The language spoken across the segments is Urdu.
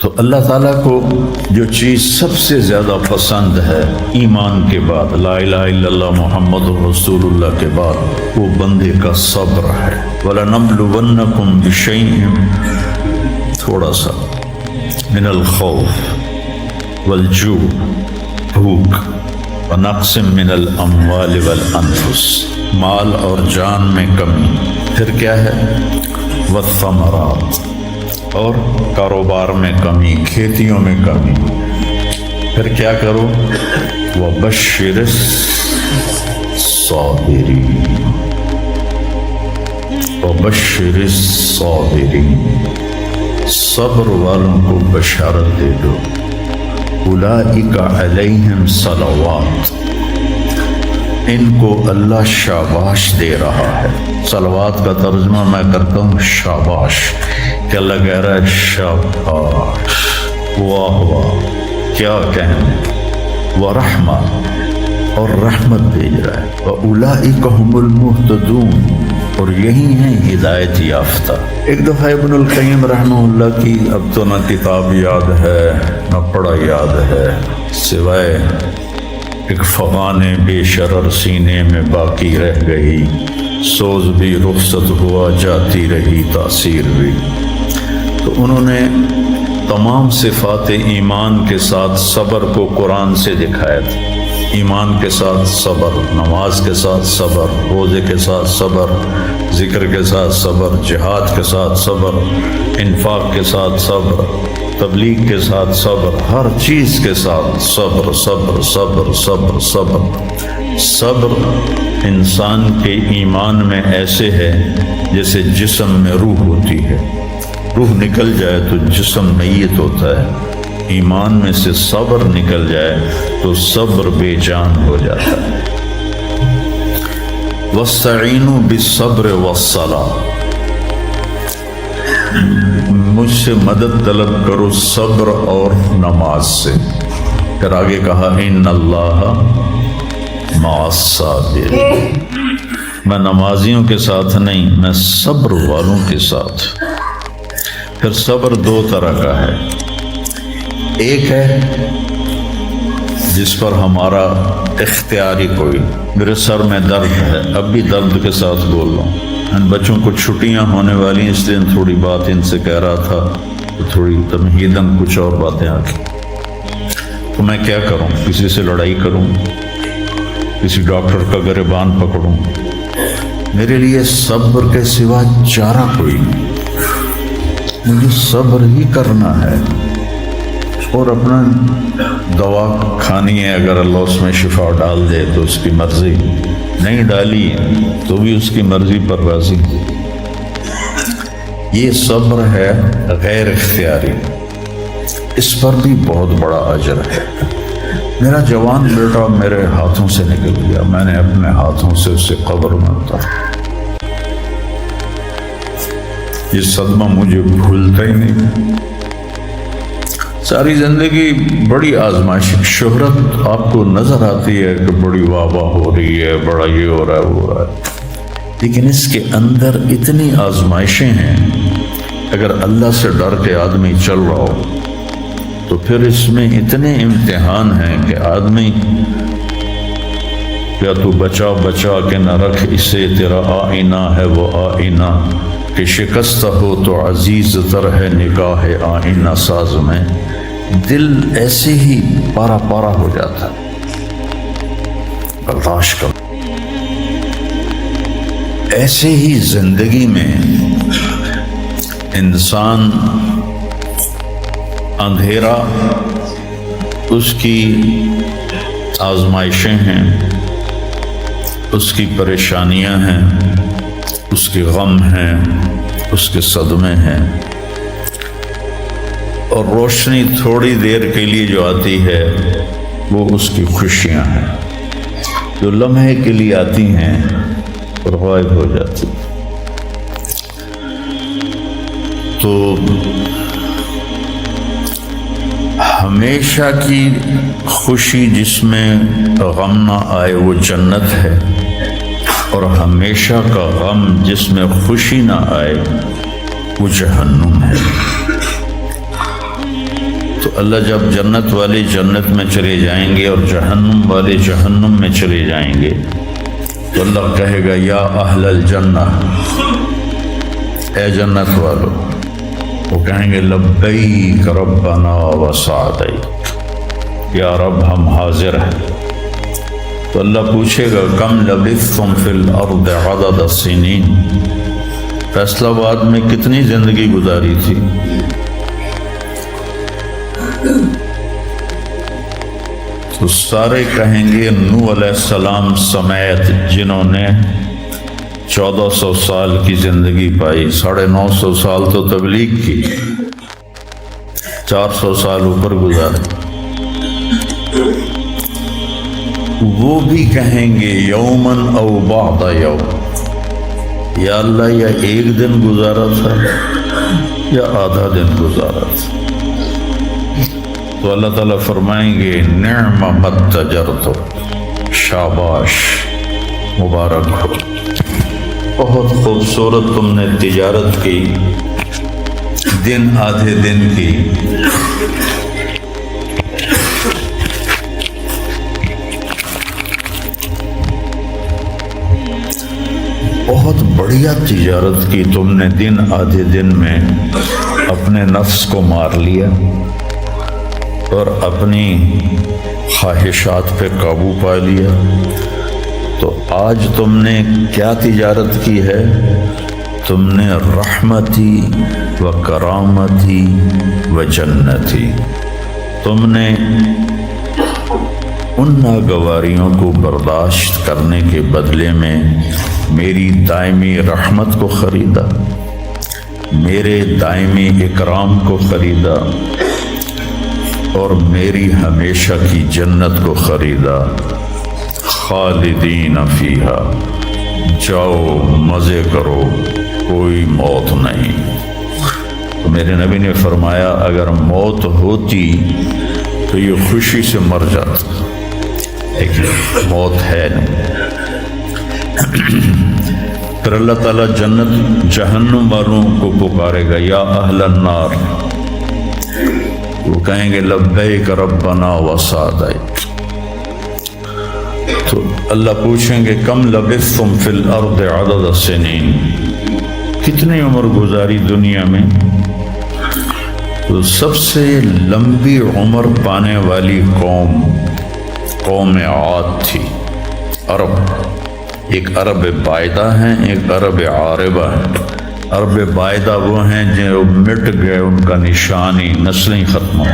تو اللہ تعالیٰ کو جو چیز سب سے زیادہ پسند ہے ایمان کے بعد، لا الہ الا اللہ محمد رسول اللہ کے بعد، وہ بندے کا صبر ہے۔ وَلَنَبْلُوَنَّكُمْ بِشَيْءٍ، تھوڑا سا، من الخوف والجوع، بھوک، ونقص من الاموال والانفس، مال اور جان میں کمی، پھر کیا ہے، والثمرات، اور کاروبار میں کمی، کھیتیوں میں کمی، پھر کیا کرو، وَبَشِّرِ الصَّابِرِينَ، وَبَشِّرِ الصَّابِرِينَ، صبر والوں کو بشارت دے دو۔ اولئک علیہم صلوات، ان کو اللہ شاباش دے رہا ہے۔ صلوات کا ترجمہ میں کرتا ہوں شاباش، کہ اللہ کہہ رہا ہے شاباش، واہ واہ، کیا کہنے، ورحمہ، اور رحمت بھیج رہا ہے، وَأُولَئِكَ هُمُ الْمُهْتَدُونَ، اور یہی ہیں ہدایت یافتہ۔ ایک دفعہ ابن القیم رحمہ اللہ کی اب تو نہ کتاب یاد ہے نہ پڑھا یاد ہے، سوائے ایک فغان بے شرر سینے میں باقی رہ گئی، سوز بھی رخصت ہوا جاتی رہی تاثیر بھی۔ تو انہوں نے تمام صفات ایمان کے ساتھ صبر کو قرآن سے دکھایا تھا۔ ایمان کے ساتھ صبر، نماز کے ساتھ صبر، روزے کے ساتھ صبر، ذکر کے ساتھ صبر، جہاد کے ساتھ صبر، انفاق کے ساتھ صبر، تبلیغ کے ساتھ صبر، ہر چیز کے ساتھ صبر صبر صبر صبر صبر۔ صبر انسان کے ایمان میں ایسے ہے جیسے جسم میں روح ہوتی ہے، روح نکل جائے تو جسم میت ہوتا ہے، ایمان میں سے صبر نکل جائے تو صبر بے جان ہو جاتا ہے۔ وَاسْتَعِینُوا بِالصَّبْرِ وَالصَّلَاةِ، مجھ سے مدد طلب کرو صبر اور نماز سے۔ پھر آگے کہا ان اللہ مع الصابرین، میں نمازیوں کے ساتھ نہیں، میں صبر والوں کے ساتھ۔ پھر صبر دو طرح کا ہے، ایک ہے جس پر ہمارا اختیاری کوئی، میرے سر میں درد ہے، اب بھی درد کے ساتھ بول رہا ہوں، ان بچوں کو چھٹیاں ہونے والی اس لیے تھوڑی بات ان سے کہہ رہا تھا تو تھوڑی تمہیداً کچھ اور باتیں آ گئی، تو میں کیا کروں، کسی سے لڑائی کروں، کسی ڈاکٹر کا گریبان پکڑوں؟ میرے لیے صبر کے سوا چارہ کوئی نہیں، مجھے صبر ہی کرنا ہے، اور اپنا دوا کھانی ہے، اگر اللہ اس میں شفا ڈال دے تو اس کی مرضی، نہیں ڈالی تو بھی اس کی مرضی پر راضی۔ یہ صبر ہے غیر اختیاری، اس پر بھی بہت بڑا اجر ہے۔ میرا جوان بیٹا میرے ہاتھوں سے نکل گیا، میں نے اپنے ہاتھوں سے اسے قبر میں اتارا، یہ صدمہ مجھے بھولتا ہی نہیں۔ ساری زندگی بڑی آزمائش، شہرت آپ کو نظر آتی ہے کہ بڑی واہ واہ ہو رہی ہے، بڑا یہ ہو رہا ہے وہ ہو رہا ہے، لیکن اس کے اندر اتنی آزمائشیں ہیں، اگر اللہ سے ڈر کے آدمی چل رہا ہو تو پھر اس میں اتنے امتحان ہیں کہ آدمی یا تو بچا بچا کے نہ رکھ اسے، تیرا آئینہ ہے وہ آئینہ، کہ شکست ہو تو عزیز تر ہے نگاہ آئینہ ساز میں۔ دل ایسے ہی پارا پارا ہو جاتا، برداشت کر۔ ایسے ہی زندگی میں انسان اندھیرا اس کی آزمائشیں ہیں، اس کی پریشانیاں ہیں، اس کے غم ہیں، اس کے صدمے ہیں، اور روشنی تھوڑی دیر کے لیے جو آتی ہے وہ اس کی خوشیاں ہیں، جو لمحے کے لیے آتی ہیں اور غائب ہو جاتی۔ تو ہمیشہ کی خوشی جس میں غم نہ آئے وہ جنت ہے، اور ہمیشہ کا غم جس میں خوشی نہ آئے وہ جہنم ہے۔ تو اللہ جب جنت والے جنت میں چلے جائیں گے اور جہنم والے جہنم میں چلے جائیں گے تو اللہ کہے گا یا اہل الجنہ، اے جنت والو، وہ کہیں گے لبیک ربنا وسعدیک، یا رب ہم حاضر ہیں۔ تو اللہ پوچھے گا کم لبثتم فی الارض عدد السنین، فیصلہ آباد میں کتنی زندگی گزاری تھی؟ تو سارے کہیں گے نوح علیہ السلام سمیت جنہوں نے 1400 سال کی زندگی پائی، 950 سال تو تبلیغ کی، 400 سال اوپر گزارے، وہ بھی کہیں گے یومن او بعد یوم، یا اللہ یا ایک دن گزارا تھا یا آدھا دن گزارا تھا۔ تو اللہ تعالیٰ فرمائیں گے نعم متجرت، شاباش، مبارک ہو، بہت خوبصورت تم نے تجارت کی، دن آدھے دن کی، بہت بڑھیا تجارت کی تم نے، دن آدھے دن میں اپنے نفس کو مار لیا اور اپنی خواہشات پہ قابو پا لیا۔ تو آج تم نے کیا تجارت کی ہے؟ تم نے رحمتی و کرامتی و جنتی، تم نے ان ناگواریوں کو برداشت کرنے کے بدلے میں میری دائمی رحمت کو خریدا، میرے دائمی اکرام کو خریدا اور میری ہمیشہ کی جنت کو خریدا۔ خالدین فیہا، جاؤ مزے کرو، کوئی موت نہیں۔ تو میرے نبی نے فرمایا اگر موت ہوتی تو یہ خوشی سے مر جاتا، لیکن موت ہے نہیں۔ پھر اللہ تعالیٰ جنت جہنم والوں کو پکارے گا یا اہل النار، وہ کہیں گے لبیک ربنا وسعدیک۔ تو اللہ پوچھیں گے کم لبثتم فی الارض عدد السنین، کتنی عمر گزاری دنیا میں؟ تو سب سے لمبی عمر پانے والی قوم عاد تھی، عرب۔ ایک عرب بائدہ ہیں، ایک عرب عاربہ ہیں۔ عرب بائدہ وہ ہیں جو مٹ گئے، ان کا نشانی نسلیں ختم ہو،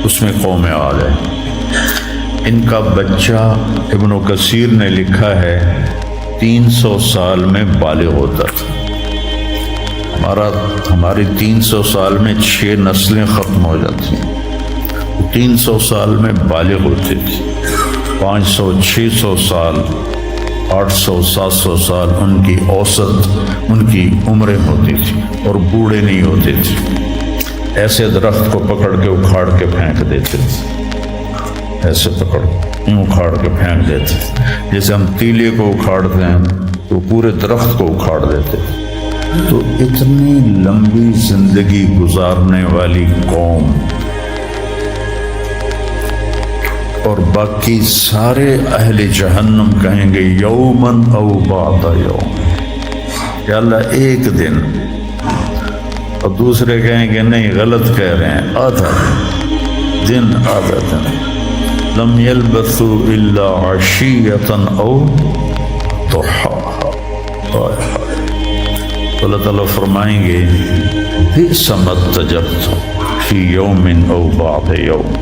اس میں قوم عاد ہے۔ ان کا بچہ ابن کثیر نے لکھا ہے 300 سال میں بالغ ہوتا تھا۔ ہماری 300 سال میں 6 نسلیں ختم ہو جاتی ہیں، 300 سال میں بالغ ہوتے تھے۔ 500 600 سال 800 700 سال ان کی اوسط ان کی عمریں ہوتی تھی اور بوڑھے نہیں ہوتے تھے۔ ایسے درخت کو پکڑ کے اکھاڑ کے پھینک دیتے تھے، ایسے پکڑ اکھاڑ کے پھینک دیتے تھے، جیسے ہم تیلے کو اکھاڑتے ہیں تو پورے درخت کو اکھاڑ دیتے تھے۔ تو اتنی لمبی زندگی گزارنے والی قوم اور باقی سارے اہل جہنم کہیں گے یومن او بعد یوم، یا اللہ ایک دن، اور دوسرے کہیں گے نہیں غلط کہہ رہے ہیں، آدھا دن، آدھا دن۔ لم یلبثوا الا عشیۃ او ضحاہا۔ اللہ تعالیٰ فرمائیں گے بئس ما اتجرتم فی یوم او بعد یوم،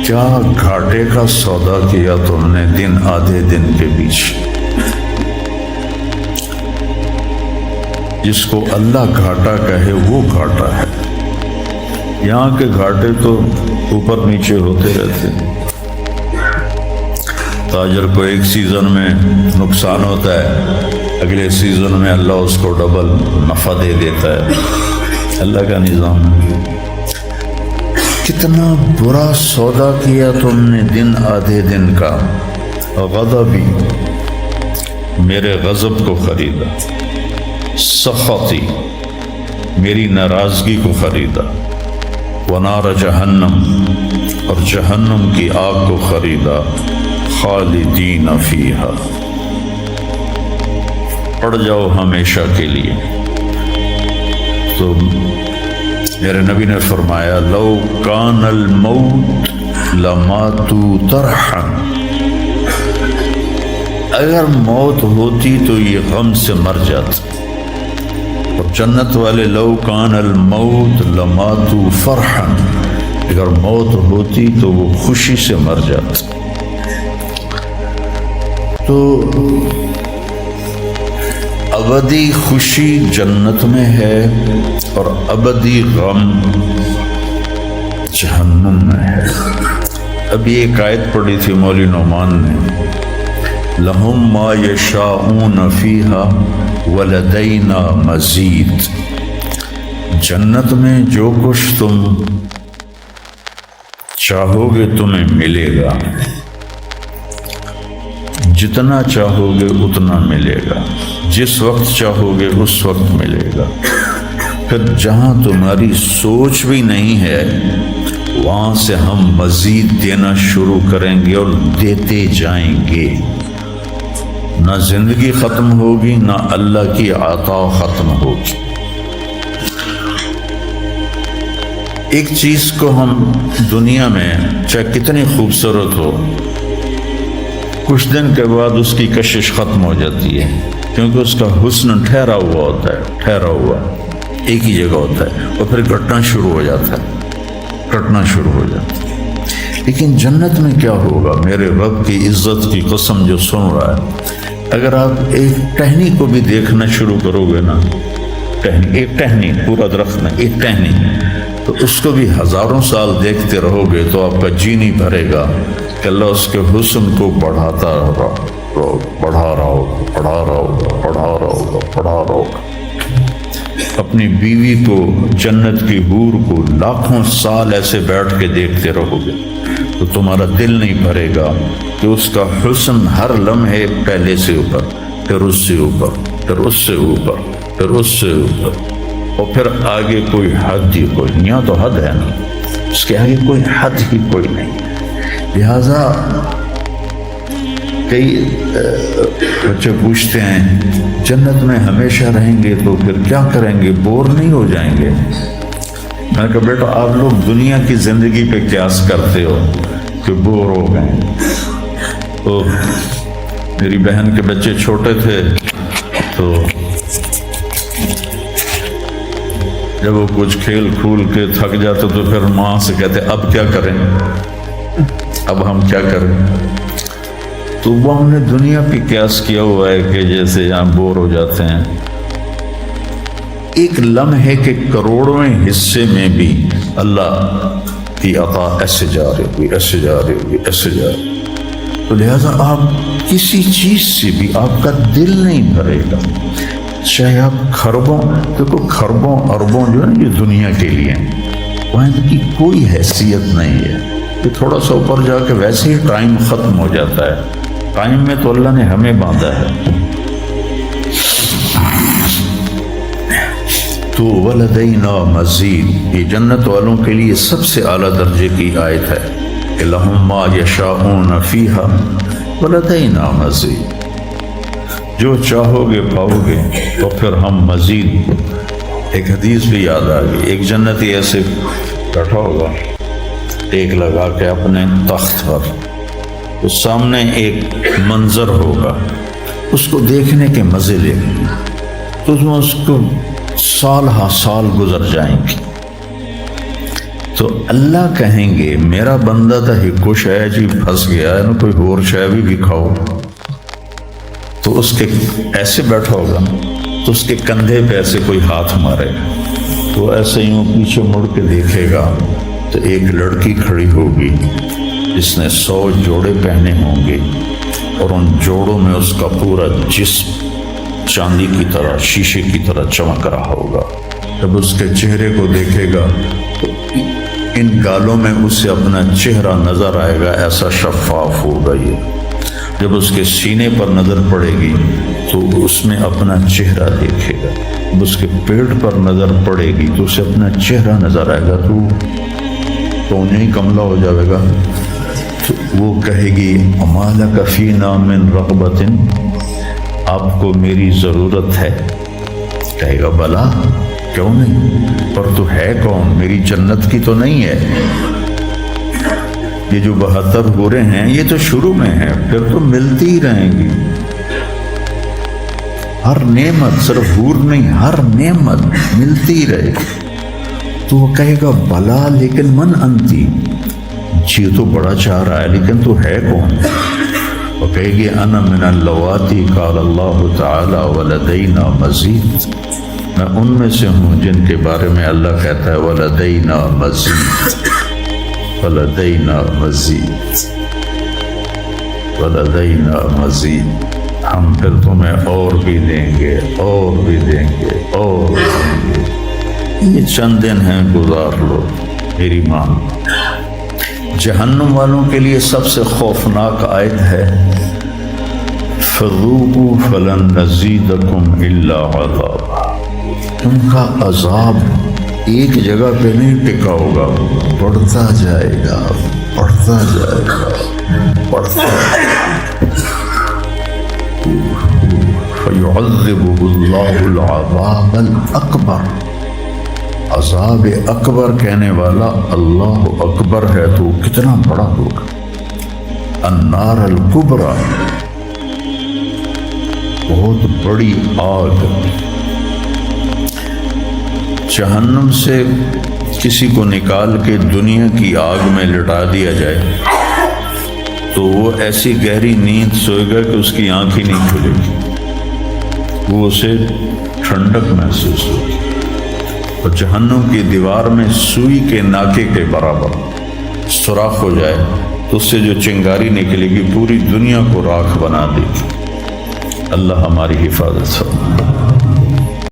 کیا گھاٹے کا سودا کیا تم نے دن آدھے دن کے بیچ۔ جس کو اللہ گھاٹا کہے وہ گھاٹا ہے، یہاں کے گھاٹے تو اوپر نیچے ہوتے رہتے ہیں۔ تاجر کو ایک سیزن میں نقصان ہوتا ہے، اگلے سیزن میں اللہ اس کو ڈبل نفع دے دیتا ہے، اللہ کا نظام ہے۔ کتنا برا سودا کیا تم نے دن آدھے دن کا۔ غضبی، میرے غضب کو خریدا، سخطی، میری ناراضگی کو خریدا، ونار جہنم، اور جہنم کی آگ کو خریدا، خالدین فیہا، پڑ جاؤ ہمیشہ کے لیے۔ تو میرے نبی نے فرمایا لو کان الموت لماتوا طرحا، اگر موت ہوتی تو یہ غم سے مر جاتے، اور جنت والے لو کان الموت لماتوا فرحا، اگر موت ہوتی تو وہ خوشی سے مر جاتے۔ تو ابدی خوشی جنت میں ہے اور ابدی غم جہنم میں ہے۔ ابھی ایک آیت پڑھی تھی مولوی نعمان نے، لہم ما یشاءون فیہا ولدینا مزید، جنت میں جو کچھ تم چاہو گے تمہیں ملے گا، جتنا چاہو گے اتنا ملے گا، جس وقت چاہو گے اس وقت ملے گا۔ پھر جہاں تمہاری سوچ بھی نہیں ہے وہاں سے ہم مزید دینا شروع کریں گے اور دیتے جائیں گے، نہ زندگی ختم ہوگی نہ اللہ کی عطا ختم ہوگی۔ ایک چیز کو ہم دنیا میں چاہے کتنی خوبصورت ہو، کچھ دن کے بعد اس کی کشش ختم ہو جاتی ہے، کیونکہ اس کا حسن ٹھہرا ہوا ہوتا ہے، ٹھہرا ہوا ایک ہی جگہ ہوتا ہے، اور پھر گھٹنا شروع ہو جاتا ہے، گھٹنا شروع ہو جاتا ہے۔ لیکن جنت میں کیا ہوگا؟ میرے رب کی عزت کی قسم جو سن رہا ہے، اگر آپ ایک ٹہنی کو بھی دیکھنا شروع کرو گے نا، ایک ٹہنی، پورا درخت میں ایک ٹہنی، تو اس کو بھی ہزاروں سال دیکھتے رہو گے تو آپ کا جی نہیں بھرے گا کہ اللہ اس کے حسن کو بڑھاتا بڑھا رہا ہوگا۔ اپنی بیوی کو، جنت کی حور کو لاکھوں سال ایسے بیٹھ کے دیکھتے رہو گے تو تمہارا دل نہیں بھرے گا کہ اس کا حسن ہر لمحے پہلے سے اوپر، پھر اس سے اوپر، پھر اس سے اوپر، پھر اس سے اوپر، اور پھر آگے کوئی حد ہی کوئی نہیں۔ یہاں تو حد ہے نا، اس کے آگے کوئی حد ہی کوئی نہیں۔ لہذا کئی بچے پوچھتے ہیں جنت میں ہمیشہ رہیں گے تو پھر کیا کریں گے، بور نہیں ہو جائیں گے؟ میں نے کہا بیٹا آپ لوگ دنیا کی زندگی پہ قیاس کرتے ہو کہ بور ہو گئے۔ تو میری بہن کے بچے چھوٹے تھے تو جب وہ کچھ کھیل کھول کے تھک جاتے تو پھر ماں سے کہتے اب کیا کریں، اب ہم کیا کریں؟ تو وہ ہم نے دنیا پہ قیاس کیا ہوا ہے کہ جیسے یہاں بور ہو جاتے ہیں۔ ایک لمحے کے کروڑویں حصے میں بھی اللہ کی عطا ایسے جا رہی ہوگی، ایسے جا رہی ہوگی، ایسے جا رہی ہوگی۔ تو لہٰذا آپ کسی چیز سے بھی آپ کا دل نہیں بھرے گا، چاہے آپ خربوں، دیکھو خربوں اربوں جو ہے نا یہ دنیا کے لیے، وہاں کی کوئی حیثیت نہیں ہے۔ کہ تھوڑا سا اوپر جا کے ویسے ہی ٹائم ختم ہو جاتا ہے، ٹائم میں تو اللہ نے ہمیں باندھا ہے۔ تو ولدینا مزید، یہ جنت والوں کے لیے سب سے اعلیٰ درجے کی آیت ہے کہ لہم ما یشاءون فیہا ولدینا مزید، جو چاہو گے پاؤ گے، تو پھر ہم مزید۔ ایک حدیث بھی یاد آ گئی، ایک جنتی ایسے بیٹھا ہوگا ٹیک لگا کے اپنے تخت پر، تو سامنے ایک منظر ہوگا، اس کو دیکھنے کے مزے لے تو اس کو سال ہا سال گزر جائیں گے۔ تو اللہ کہیں گے میرا بندہ تو ہی کچھ ہے جی پھنس گیا ہے نا، کوئی اور شے بھی کھاؤ۔ تو اس کے ایسے بیٹھا ہوگا تو اس کے کندھے پہ ایسے کوئی ہاتھ مارے گا، تو ایسے یوں پیچھے مڑ کے دیکھے گا تو ایک لڑکی کھڑی ہوگی جس نے 100 جوڑے پہنے ہوں گے، اور ان جوڑوں میں اس کا پورا جسم چاندی کی طرح، شیشے کی طرح چمک رہا ہوگا۔ جب اس کے چہرے کو دیکھے گا تو ان گالوں میں اسے اپنا چہرہ نظر آئے گا، ایسا شفاف ہوگا یہ۔ جب اس کے سینے پر نظر پڑے گی تو اس میں اپنا چہرہ دیکھے گا، جب اس کے پیٹ پر نظر پڑے گی تو اسے اپنا چہرہ نظر آئے گا، تو تو انہیں کملہ ہو جائے گا. تو وہ کہے گی اما لک فینا من رغبۃ، آپ کو میری ضرورت ہے؟ کہے گا بلا، کیوں نہیں، پر تو ہے کون، میری جنت کی تو نہیں ہے. یہ جو 72 حوریں ہیں یہ تو شروع میں ہیں، پھر تو ملتی ہی رہیں گی. ہر نعمت، صرف حور نہیں، ہر نعمت ملتی ہی رہے گی. تو وہ کہے گا بلا لیکن من انتی، جی تو بڑا چاہ رہا ہے لیکن تو ہے کون؟ وہ کہے گی انا من اللواتی قال اللہ تعالی ولدینا مزید، میں ان میں سے ہوں جن کے بارے میں اللہ کہتا ہے ولدینا مزید، ولدینا مزید، ولدینا مزید، ہم پھر تمہیں اور بھی دیں گے، اور بھی دیں گے، اور بھی دیں گے. یہ چند دن ہیں، گزار لو میری ماں. جہنم والوں کے لیے سب سے خوفناک آیت ہے فَذُوقُوا فَلَن نَّزِيدَكُمْ إِلَّا عَذَابًا. ان کا عذاب ایک جگہ پہ نہیں ٹکا ہوگا، بڑھتا جائے گا، بڑھتا جائے گا، بڑھتا جائے گا. فَيُعَذِّبُهُ اللَّهُ الْعَذَابَ الْأَكْبَرَ. عذاب اکبر کہنے والا اللہ اکبر ہے تو کتنا بڑا ہوگا. النار الکبریٰ، بہت بڑی آگ. جہنم سے کسی کو نکال کے دنیا کی آگ میں لٹا دیا جائے تو وہ ایسی گہری نیند سوئے گا کہ اس کی آنکھ ہی نہیں کھلے گی، وہ اسے ٹھنڈک محسوس ہوگی. اور جہنم کی دیوار میں سوئی کے ناکے کے برابر سوراخ ہو جائے تو اس سے جو چنگاری نکلے گی پوری دنیا کو راکھ بنا دے گی. اللہ ہماری حفاظت فرمائے.